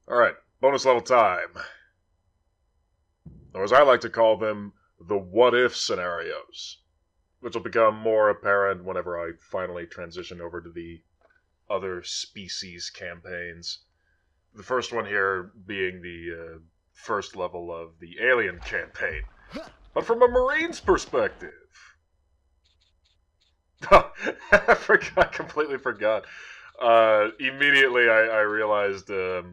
Alright, bonus level time. Or as I like to call them, the what-if scenarios. Which will become more apparent whenever I finally transition over to the other species campaigns. The first one here being the first level of the Alien campaign. But from a Marine's perspective. I completely forgot. Immediately I realized I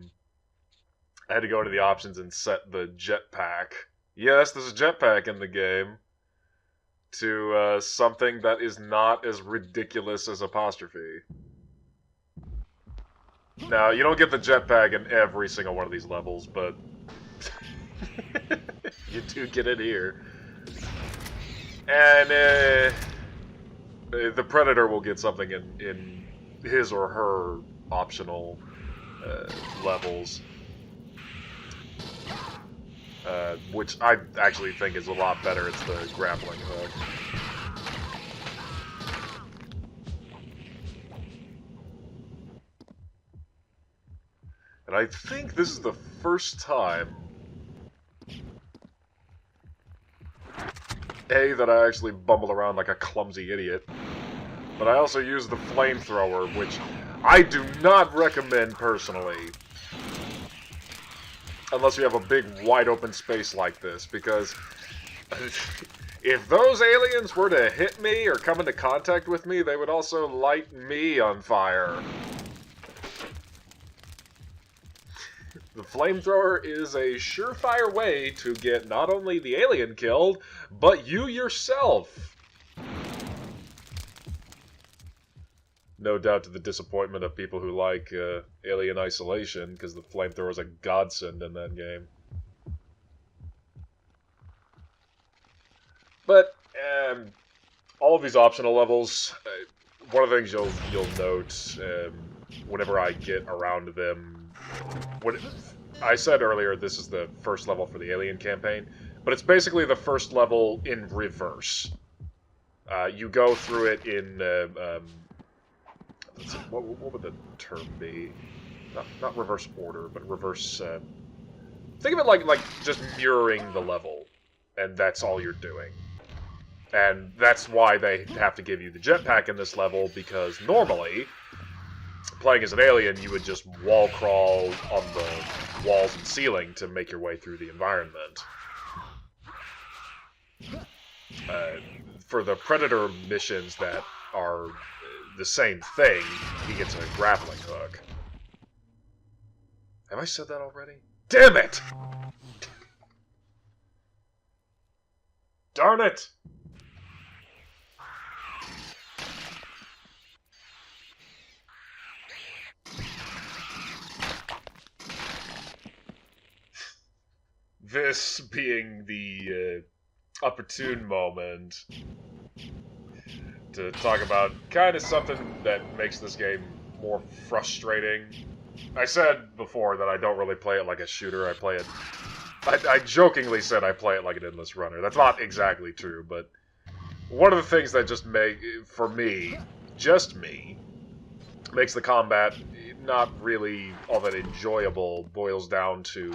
had to go into the options and set the jetpack. Yes, there's a jetpack in the game. To something that is not as ridiculous as apostrophe. Now, you don't get the jetpack in every single one of these levels, but you do get it here. And the Predator will get something in his or her optional levels. Which I actually think is a lot better. It's the grappling hook. And I think this is the first time, that I actually bumble around like a clumsy idiot. But I also use the flamethrower, which I do not recommend personally. Unless you have a big, wide-open space like this, because if those aliens were to hit me or come into contact with me, they would also light me on fire. The flamethrower is a surefire way to get not only the alien killed, but you yourself. No doubt to the disappointment of people who like Alien Isolation, because the flamethrower is a godsend in that game. But all of these optional levels, one of the things you'll note whenever I get around them, I said earlier this is the first level for the Alien campaign, but it's basically the first level in reverse. You go through it in what would the term be? Not reverse order, but reverse. Think of it like just mirroring the level, and that's all you're doing. And that's why they have to give you the jetpack in this level, because normally, playing as an alien, you would just wall crawl on the walls and ceiling to make your way through the environment. For the Predator missions that are the same thing, he gets a grappling hook. Have I said that already? Damn it! Darn it! This being the opportune moment to talk about kind of something that makes this game more frustrating. I said before that I don't really play it like a shooter. I play it... I jokingly said I play it like an endless runner. That's not exactly true, but one of the things that just for me, just me, makes the combat not really all that enjoyable boils down to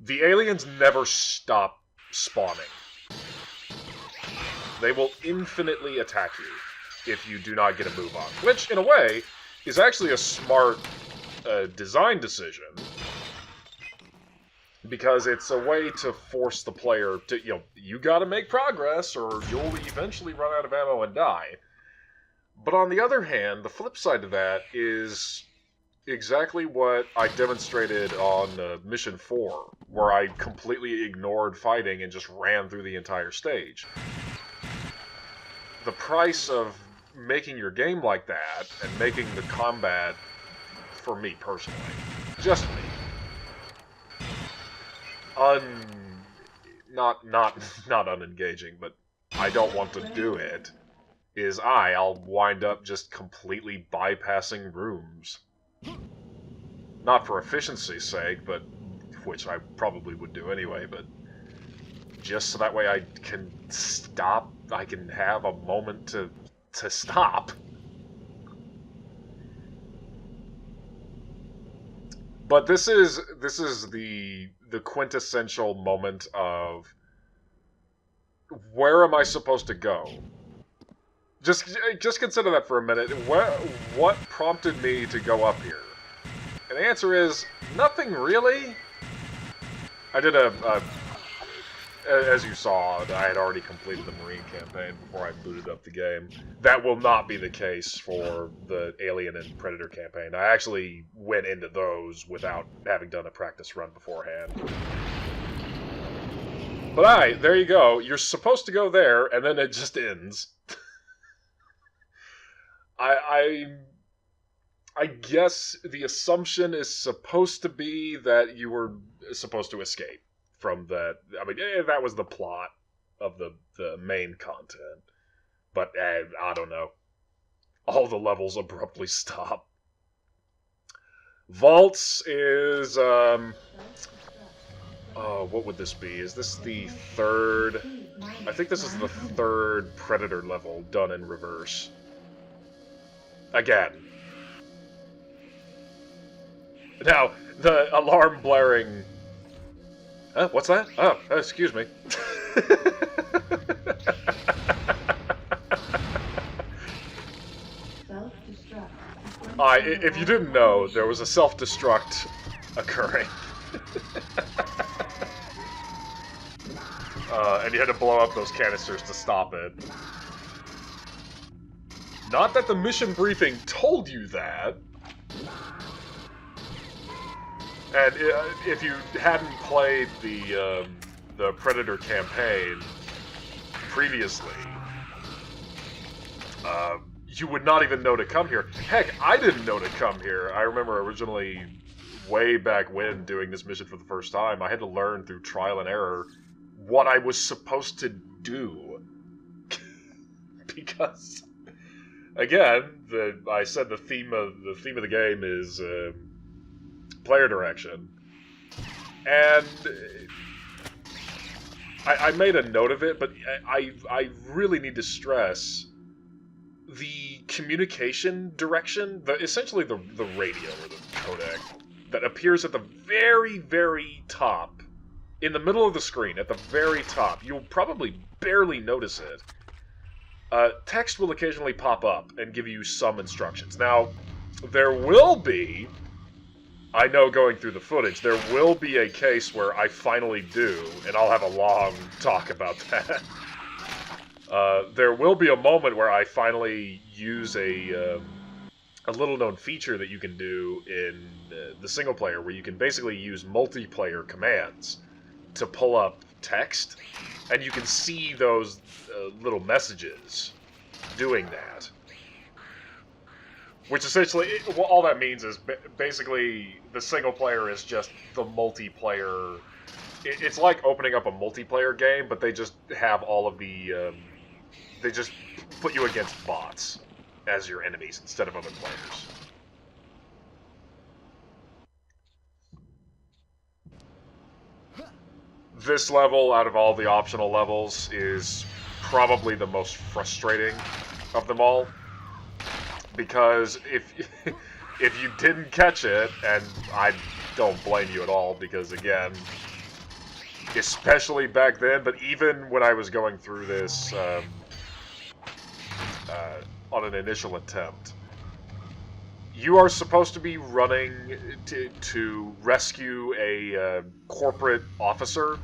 the aliens never stop spawning. They will infinitely attack you if you do not get a move on. Which, in a way, is actually a smart design decision. Because it's a way to force the player to, you gotta make progress or you'll eventually run out of ammo and die. But on the other hand, the flip side to that is exactly what I demonstrated on Mission 4, where I completely ignored fighting and just ran through the entire stage. The price of making your game like that, and making the combat, for me personally, just me, not unengaging, but I don't want to do it, is I'll wind up just completely bypassing rooms. Not for efficiency's sake, but which I probably would do anyway, but just so that way I can stop, I can have a moment to stop. But this is the quintessential moment of where am I supposed to go? Just consider that for a minute. What prompted me to go up here? And the answer is nothing really. I did as you saw, I had already completed the Marine campaign before I booted up the game. That will not be the case for the Alien and Predator campaign. I actually went into those without having done a practice run beforehand. But there you go. You're supposed to go there, and then it just ends. I guess the assumption is supposed to be that you were supposed to escape from that. I mean, that was the plot of the main content. But I don't know. All the levels abruptly stop. Vaults is what would this be? Is this the third? I think this is the third Predator level done in reverse. Again. Now, the alarm blaring... what's that? Oh, excuse me. If you didn't know, there was a self-destruct occurring. And you had to blow up those canisters to stop it. Not that the mission briefing told you that. And if you hadn't played the Predator campaign previously, you would not even know to come here. Heck, I didn't know to come here. I remember originally, way back when, doing this mission for the first time, I had to learn through trial and error what I was supposed to do. Because, again, I said the theme of the game is player direction, and I made a note of it, but I really need to stress the communication direction, essentially the radio or the codec that appears at the very, very top, in the middle of the screen, at the very top. You'll probably barely notice it. Text will occasionally pop up and give you some instructions. Now, there will be, I know going through the footage, there will be a case where I finally do, and I'll have a long talk about that. There will be a moment where I finally use a little-known feature that you can do in the single-player, where you can basically use multiplayer commands to pull up text, and you can see those little messages doing that. Which essentially, all that means is basically the single player is just the multiplayer. It's like opening up a multiplayer game, but they just have all of the. They just put you against bots as your enemies instead of other players. This level, out of all the optional levels, is probably the most frustrating of them all. Because if you didn't catch it, and I don't blame you at all, because again, especially back then, but even when I was going through this on an initial attempt, you are supposed to be running to rescue a corporate officer.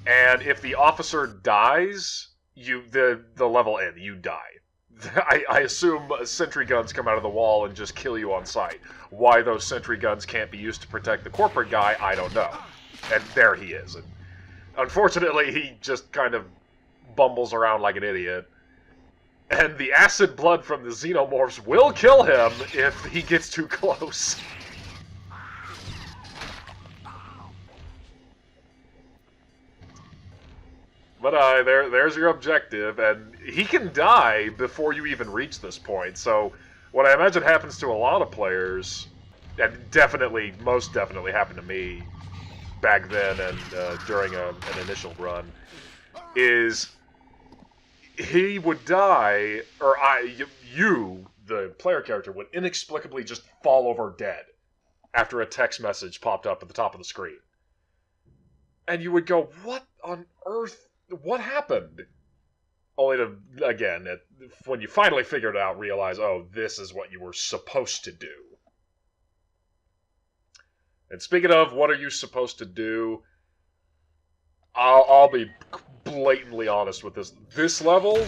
And if the officer dies, the level ends. You die. I assume sentry guns come out of the wall and just kill you on sight. Why those sentry guns can't be used to protect the corporate guy, I don't know. And there he is. And unfortunately, he just kind of bumbles around like an idiot. And the acid blood from the xenomorphs will kill him if he gets too close. But there's your objective, and he can die before you even reach this point. So what I imagine happens to a lot of players, and most definitely happened to me back then and during an initial run, is he would die, or you, the player character would inexplicably just fall over dead after a text message popped up at the top of the screen. And you would go, what on earth? What happened? Only to, again, when you finally figured it out, realize, oh, this is what you were supposed to do. And speaking of, what are you supposed to do? I'll be blatantly honest with this. This level,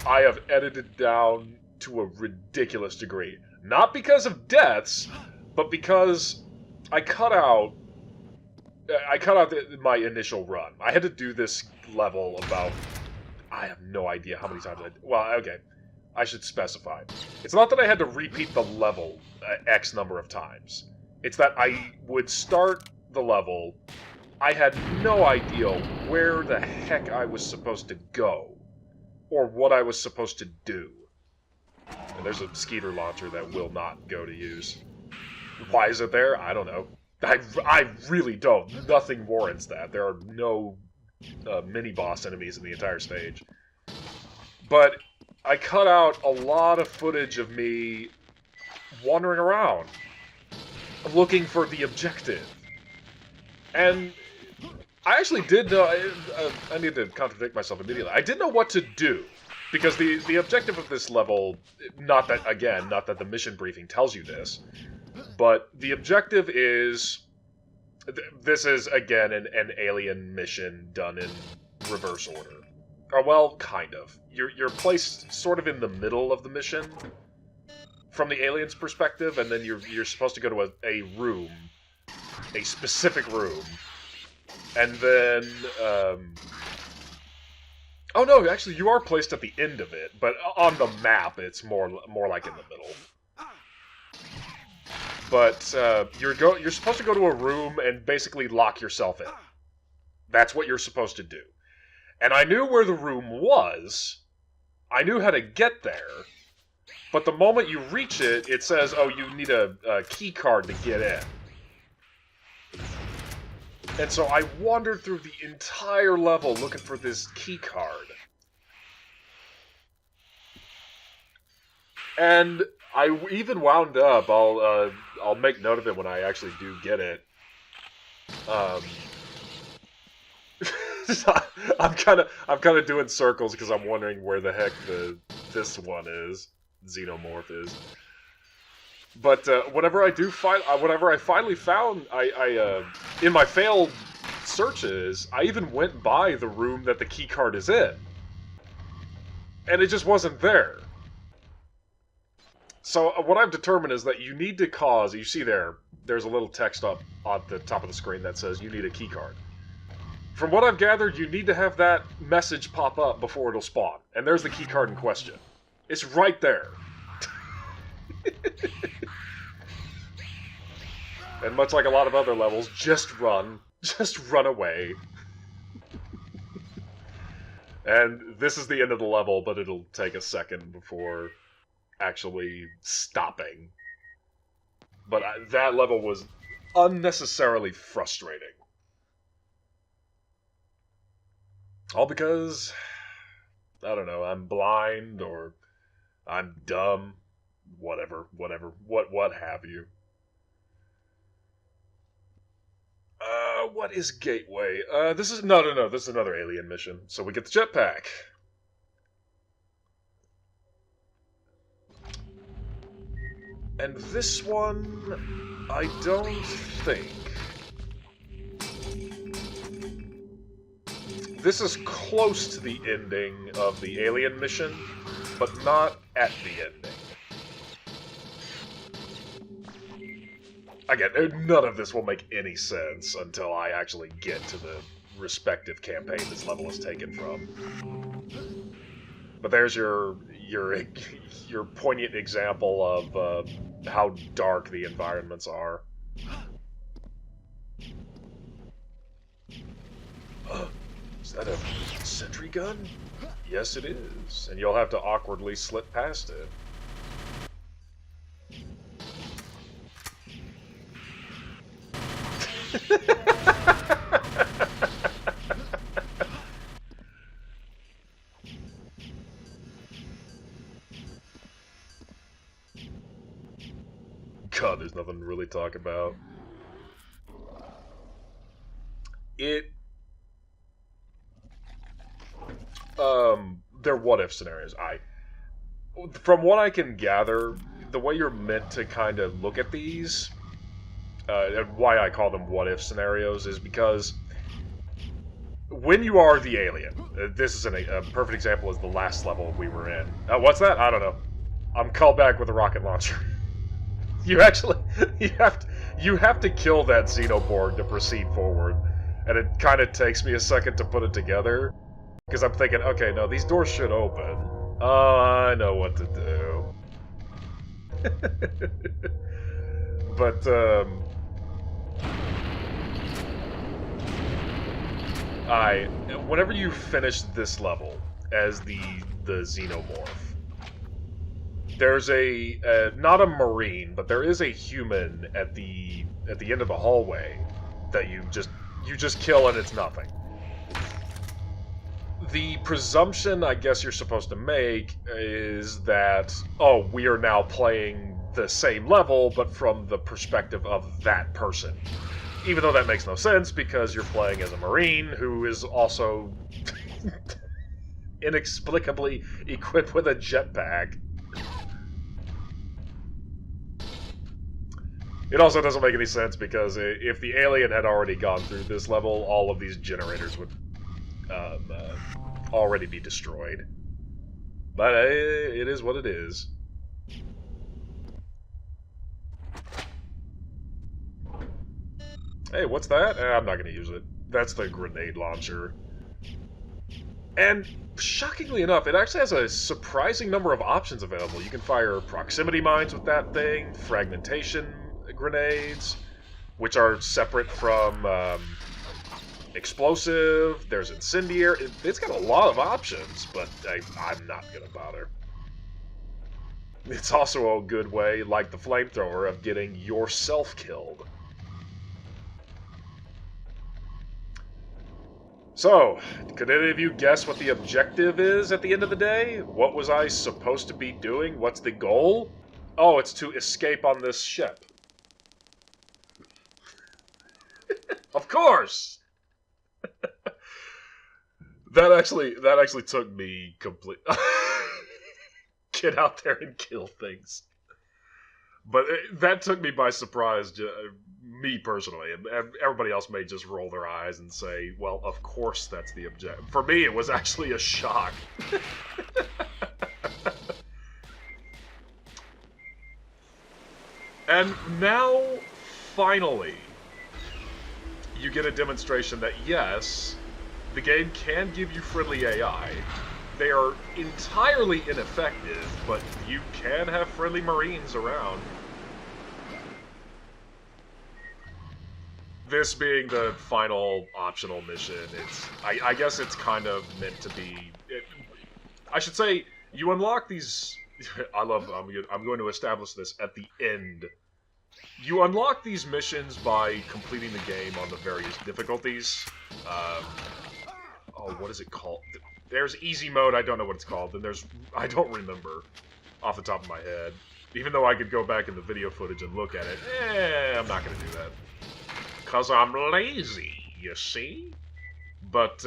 I have edited down to a ridiculous degree. Not because of deaths, but because I cut out my initial run. I had to do this level about, I have no idea how many times well, okay, I should specify. It's not that I had to repeat the level X number of times. It's that I would start the level, I had no idea where the heck I was supposed to go, or what I was supposed to do. And there's a skeeter launcher that will not go to use. Why is it there? I don't know. I really don't. Nothing warrants that. There are no mini-boss enemies in the entire stage. But I cut out a lot of footage of me wandering around, looking for the objective. And I actually did know, I need to contradict myself immediately, I did know what to do. Because the objective of this level, not that the mission briefing tells you this, but the objective is, this is, again, an alien mission done in reverse order. Or, well, kind of. You're placed sort of in the middle of the mission, from the alien's perspective, and then you're supposed to go to a room, a specific room, and then, oh no, actually you are placed at the end of it, but on the map it's more like in the middle. But you're supposed to go to a room and basically lock yourself in. That's what you're supposed to do. And I knew where the room was. I knew how to get there. But the moment you reach it, it says, oh, you need a key card to get in. And so I wandered through the entire level looking for this key card. And I even wound up, I'll make note of it when I actually do get it. I'm kind of doing circles because I'm wondering where the heck this one is, Xenomorph is. But whenever I finally found, I in my failed searches, I even went by the room that the key card is in, and it just wasn't there. So what I've determined is that you need to cause, you see there's a little text up on the top of the screen that says you need a key card. From what I've gathered, you need to have that message pop up before it'll spawn. And there's the key card in question. It's right there. And much like a lot of other levels, just run away. And this is the end of the level, but it'll take a second before actually stopping. But that level was unnecessarily frustrating. All because, I don't know, I'm blind or I'm dumb, whatever, what have you. What is Gateway? This is another alien mission. So we get the jetpack. And this one, I don't think. This is close to the ending of the alien mission, but not at the ending. Again, none of this will make any sense until I actually get to the respective campaign this level is taken from. But there's your poignant example of how dark the environments are. Is that a sentry gun? Yes, it is. And you'll have to awkwardly slip past it. God, there's nothing to really talk about. They're what-if scenarios. From what I can gather, the way you're meant to kind of look at these, and why I call them what-if scenarios, is because when you are the alien, this is a perfect example is the last level we were in. What's that? I don't know. I'm called back with a rocket launcher. You actually, you have to kill that Xenoborg to proceed forward, and it kind of takes me a second to put it together, because I'm thinking, okay, no, these doors should open. Oh, I know what to do. But, whenever you finish this level as the Xenomorph, there's not a Marine, but there is a human at the end of the hallway that you just kill and it's nothing. The presumption I guess you're supposed to make is that, oh, we are now playing the same level, but from the perspective of that person. Even though that makes no sense, because you're playing as a Marine who is also inexplicably equipped with a jetpack. It also doesn't make any sense, because if the alien had already gone through this level, all of these generators would already be destroyed. But it is what it is. Hey, what's that? I'm not going to use it. That's the grenade launcher. And shockingly enough, it actually has a surprising number of options available. You can fire proximity mines with that thing, fragmentation grenades, which are separate from explosive. There's incendiary. It's got a lot of options, but I'm not going to bother. It's also a good way, like the flamethrower, of getting yourself killed. So, could any of you guess what the objective is at the end of the day? What was I supposed to be doing? What's the goal? Oh, it's to escape on this ship. Of course! That actually took me complete... Get out there and kill things. But that took me by surprise, me personally. And everybody else may just roll their eyes and say, well, of course that's the objective. For me, it was actually a shock. And now, finally, you get a demonstration that, yes, the game can give you friendly AI. They are entirely ineffective, but you can have friendly Marines around. This being the final optional mission, I guess it's kind of meant to be... I should say, you unlock these... I'm going to establish this at the end. You unlock these missions by completing the game on the various difficulties. Oh, what is it called? There's easy mode, I don't know what it's called. Then there's... I don't remember off the top of my head. Even though I could go back in the video footage and look at it. I'm not going to do that. Because I'm lazy, you see? But,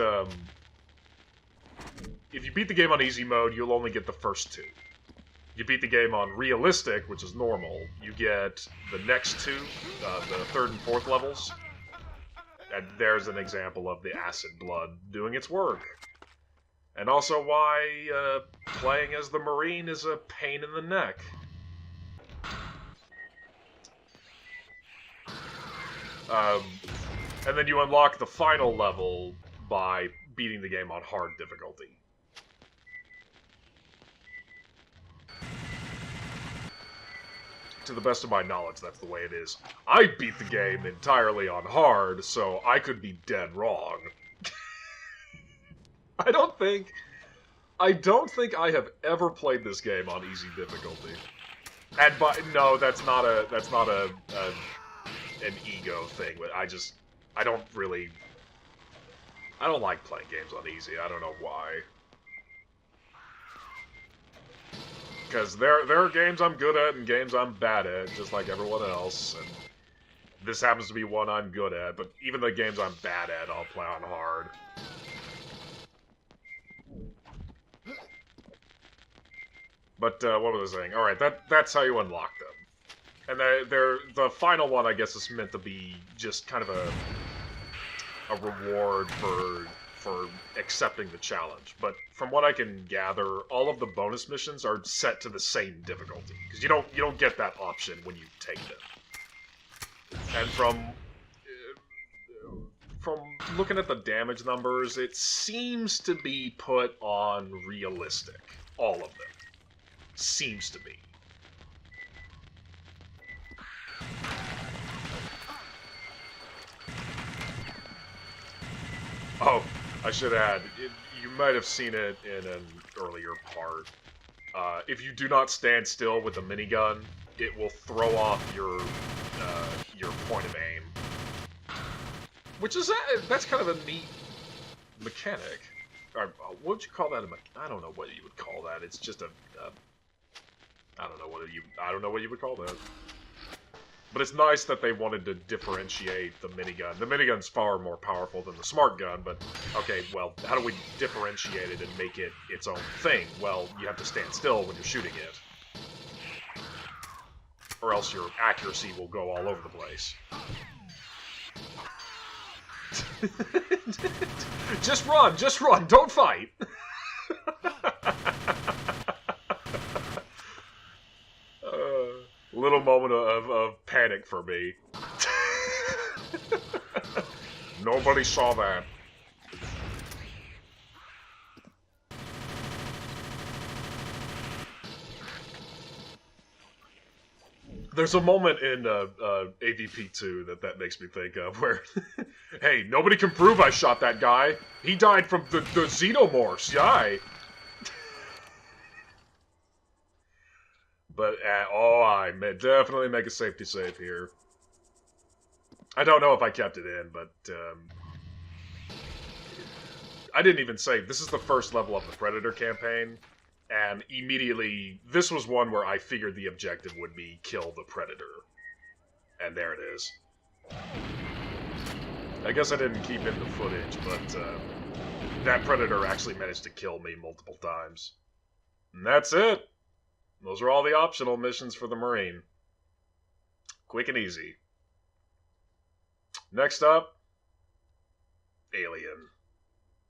if you beat the game on easy mode, you'll only get the first two. You beat the game on realistic, which is normal, you get the next two, the third and fourth levels. And there's an example of the acid blood doing its work. And also why playing as the Marine is a pain in the neck. And then you unlock the final level by beating the game on hard difficulty. To the best of my knowledge, that's the way it is. I beat the game entirely on hard, so I could be dead wrong. I don't think I have ever played this game on easy difficulty. And no, that's not an ego thing. I don't like playing games on easy. I don't know why. Because there are games I'm good at and games I'm bad at, just like everyone else. And this happens to be one I'm good at, but even the games I'm bad at, I'll play on hard. But what was I saying? All right, that's how you unlock them. And the final one, I guess, is meant to be just kind of a reward for accepting the challenge. But from what I can gather, all of the bonus missions are set to the same difficulty because you don't get that option when you take them. And from looking at the damage numbers, it seems to be put on realistic. All of them seems to be. Oh, I should add, you might have seen it in an earlier part. If you do not stand still with the minigun, it will throw off your point of aim. Which is, that's kind of a neat mechanic. Or, what would you call that? I don't know what you would call that. It's just I don't know what you would call that. But it's nice that they wanted to differentiate the minigun. The minigun's far more powerful than the smart gun, but okay, well, how do we differentiate it and make it its own thing? Well, you have to stand still when you're shooting it. Or else your accuracy will go all over the place. Just run, don't fight! Little moment of panic for me. Nobody saw that. There's a moment in AVP 2 that makes me think of where, hey, nobody can prove I shot that guy. He died from the xenomorphs, yay. But, I definitely make a safety save here. I don't know if I kept it in, but, I didn't even save. This is the first level of the Predator campaign, and immediately, this was one where I figured the objective would be kill the Predator. And there it is. I guess I didn't keep in the footage, but, that Predator actually managed to kill me multiple times. And that's it! Those are all the optional missions for the Marine. Quick and easy. Next up, Alien.